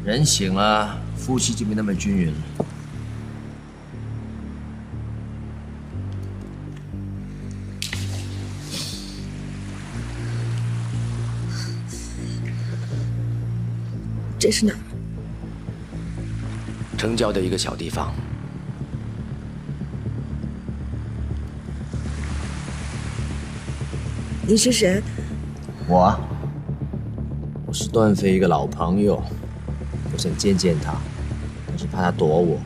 人醒了，呼吸就没那么均匀了。这是哪儿？城郊的一个小地方。你是谁？我是段飞一个老朋友，我想见见他，但是怕他躲我，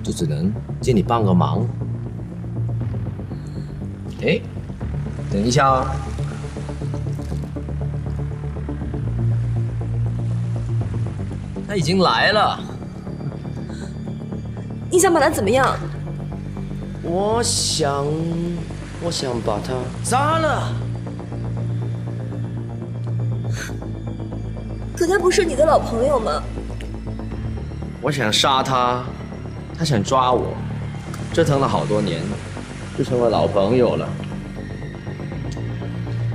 就只能借你帮个忙。哎，等一下啊！他已经来了。你想把他怎么样？我想把他杀了。可他不是你的老朋友吗？我想杀他，他想抓我，折腾了好多年，就成了老朋友了。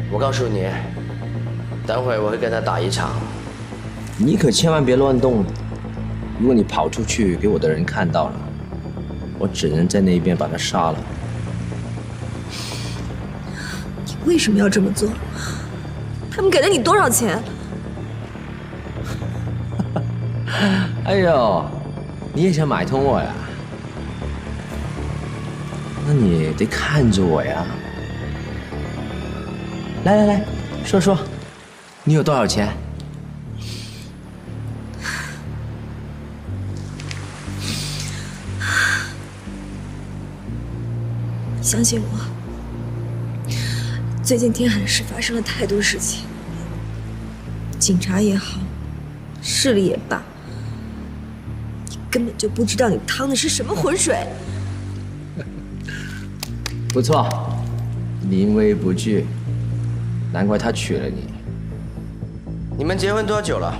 我告诉你，等会我会跟他打一场。你可千万别乱动，如果你跑出去给我的人看到了，我只能在那边把他杀了。你为什么要这么做？他们给了你多少钱？哎呦，你也想买通我呀？那你得看着我呀。来，说，你有多少钱？相信我，最近天海市发生了太多事情，警察也好，势力也罢，你根本就不知道你趟的是什么浑水。不错，临危不惧，难怪他娶了你。你们结婚多久了？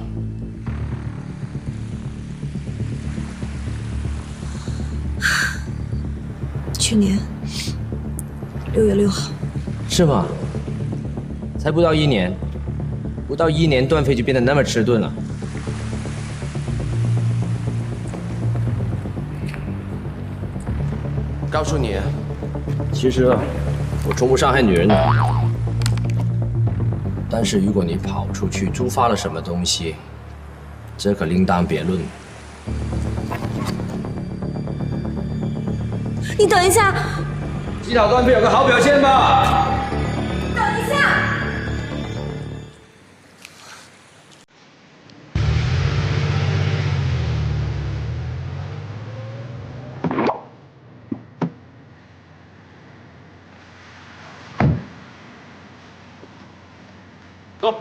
去年6月6号。是吗？才不到1年，不到1年，段飞就变得那么迟钝了。告诉你，其实我从不伤害女人的，但是如果你跑出去诛发了什么东西，这可另当别论。你等一下，击倒段飞有个好表现吧？等一下。走。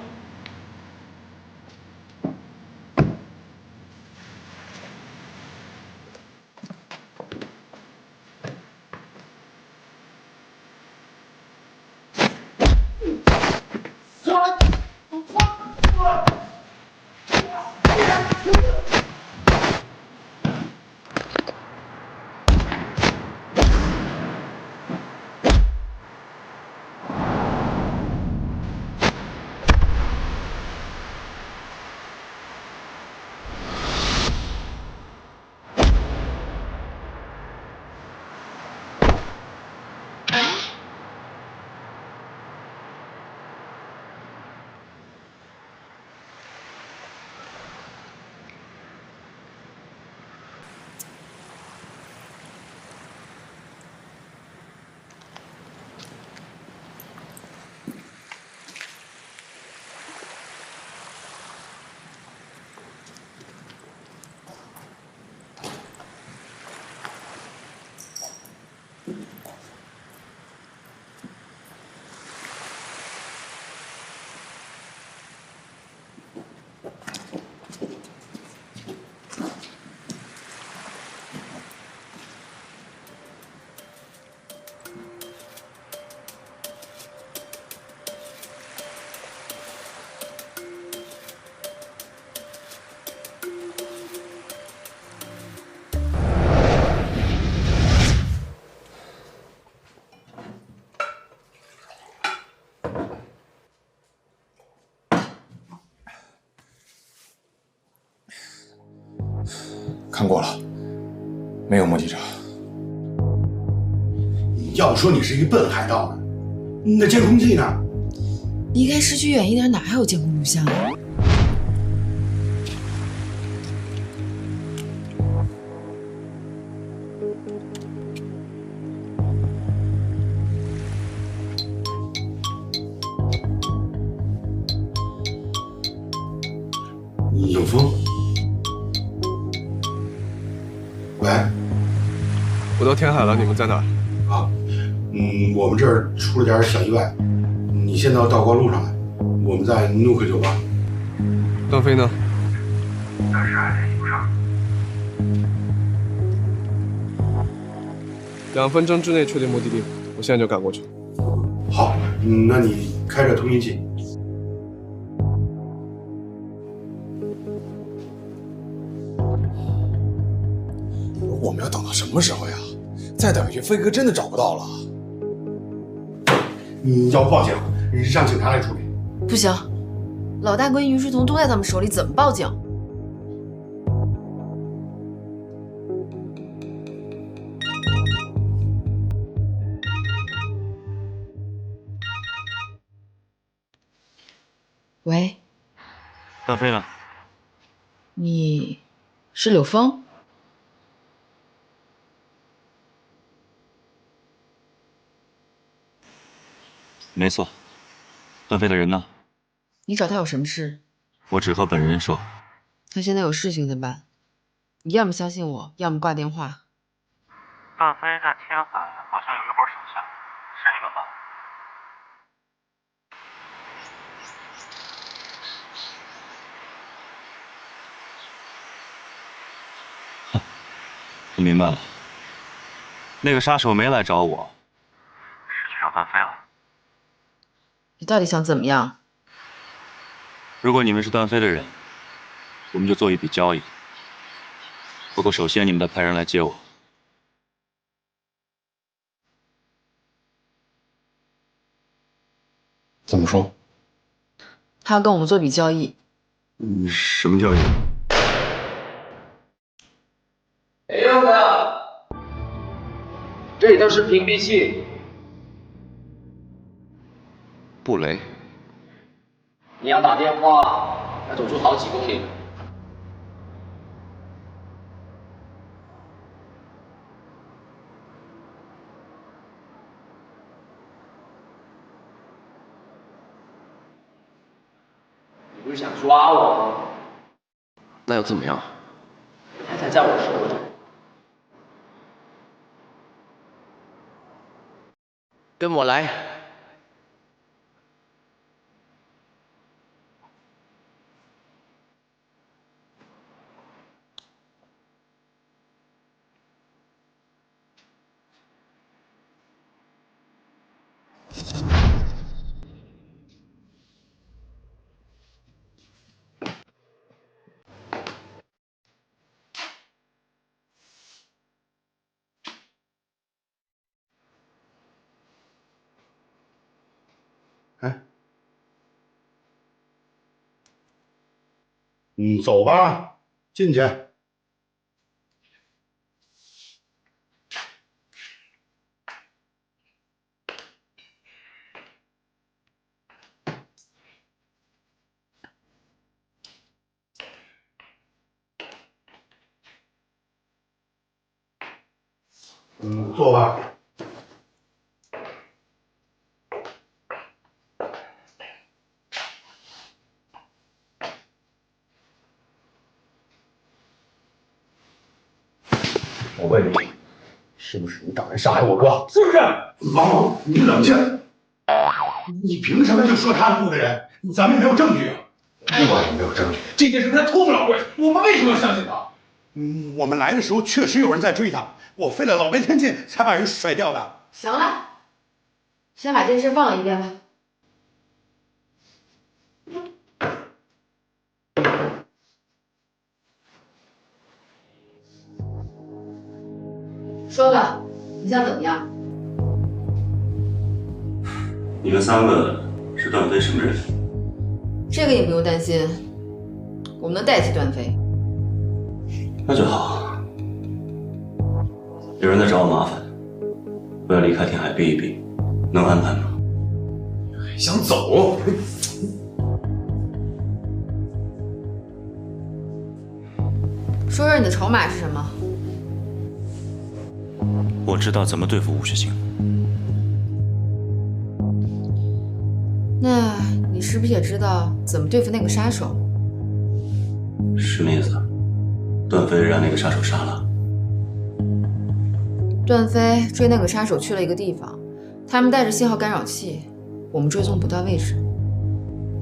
看过了，没有目击者。要说你是一笨海盗呢，那监控器呢？离开市区远一点，哪还有监控录像啊？冷风，喂，我到天海了，你们在哪？啊，我们这儿出了点小意外，你先到道光路上来，我们在诺克酒吧。段飞呢？暂时还联系不上。2分钟之内确定目的地，我现在就赶过去。好，那你开着通讯器。我们要等到什么时候呀？再等下去，飞哥真的找不到了。你要不报警，让警察来处理。不行，老大跟于世彤都在他们手里，怎么报警？喂，段飞呢？你是柳峰？没错，段飞的人呢？你找他有什么事？我只和本人说。他现在有事情在办，你要么相信我，要么挂电话。段飞在天海好像有一伙手下，是你们吧？我明白了，那个杀手没来找我，是去找段飞了。你到底想怎么样？如果你们是段飞的人，我们就做一笔交易。不过首先你们得派人来接我。怎么说？他要跟我们做笔交易。什么交易？没用的，这里都是屏蔽器。布雷，你要打电话，要走出好几个屏。你不是想抓我吗？那又怎么样？还在我手里。跟我来。哎，走吧，进去。坐吧。我问你，是不是你找人杀害我哥？是不是？王某，你冷静。你凭什么就说他是负责人？咱们没有证据。我也没有证据。这件事他脱不了轨，我们为什么要相信他？我们来的时候确实有人在追他，我费了老半天劲才把人甩掉的。行了，先把这事放了一边吧。说吧，你想怎么样？你们3个是段飞什么人？这个也不用担心，我们能代替段飞。那就好。有人在找我麻烦，我要离开天海避一避，能安排吗？还想走？说说你的筹码是什么？我知道怎么对付吴学清。那你是不是也知道怎么对付那个杀手？什么意思？段飞让那个杀手杀了。段飞追那个杀手去了一个地方，他们带着信号干扰器，我们追踪不到位置。